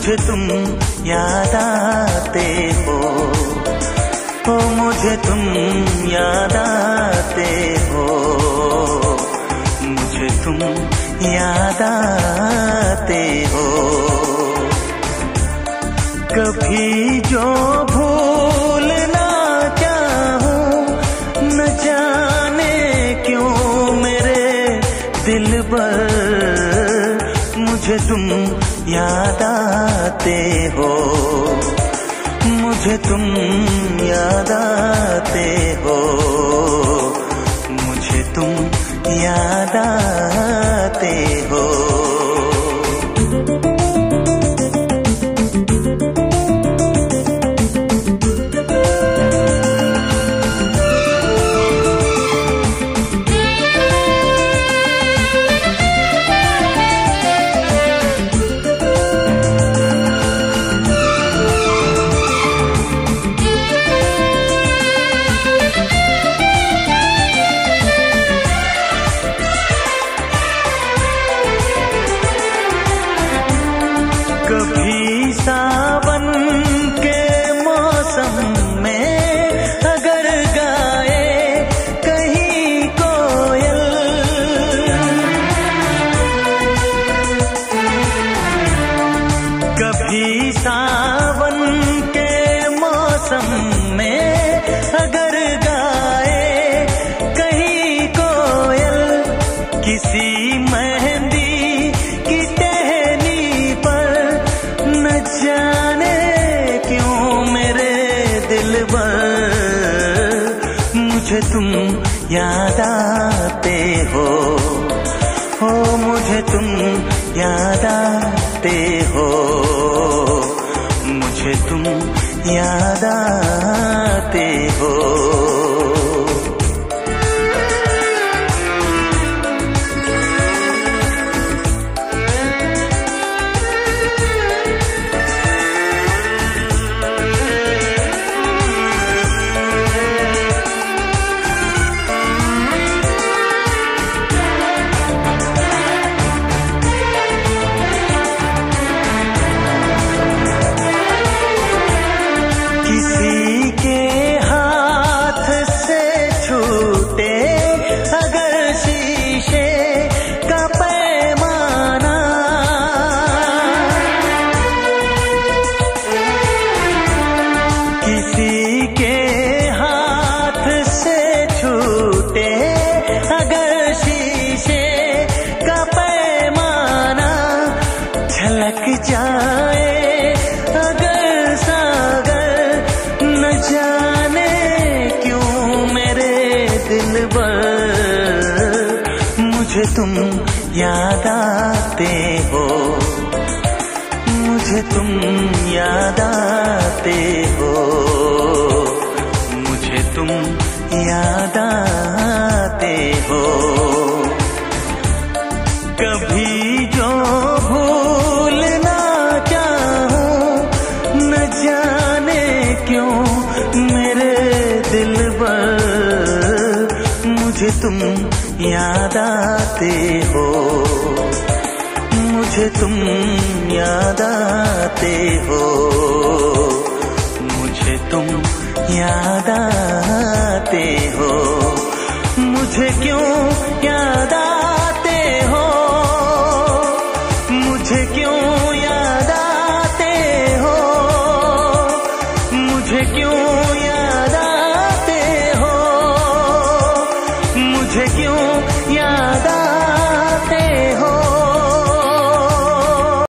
मुझे तुम याद आते हो, मुझे तुम याद आते हो, मुझे तुम याद आते हो। कभी जो भूल ना चाहूं, न जाने क्यों मेरे दिल पर मुझे तुम याद आते हो, मुझे तुम याद आते हो, मुझे तुम याद आते हो। कभी सावन के मौसम में अगर गाए कहीं कोयल, कभी सावन के मौसम में अगर गाए कहीं कोयल, किसी मेहंदी की टहनी पर न जाने क्यों मेरे दिल पर मुझे तुम याद आते हो, मुझे तुम याद आते हो, मुझे तुम याद आते हो। किसी के हाथ से छूटे अगर शीशे का पैमाना, किसी के हाथ से छूटे अगर शीशे का पैमाना, झलक जाए अगर सागर न जाने क्यों मेरे दिल पर मुझे तुम याद आते हो, मुझे तुम याद आते हो, मुझे तुम याद आते हो। कभी जो भूल ना चाहूं, न जाने क्यों मेरे दिल पर मुझे तुम याद आते हो, मुझे तुम याद आते हो, मुझे तुम याद आते हो। मुझे क्यों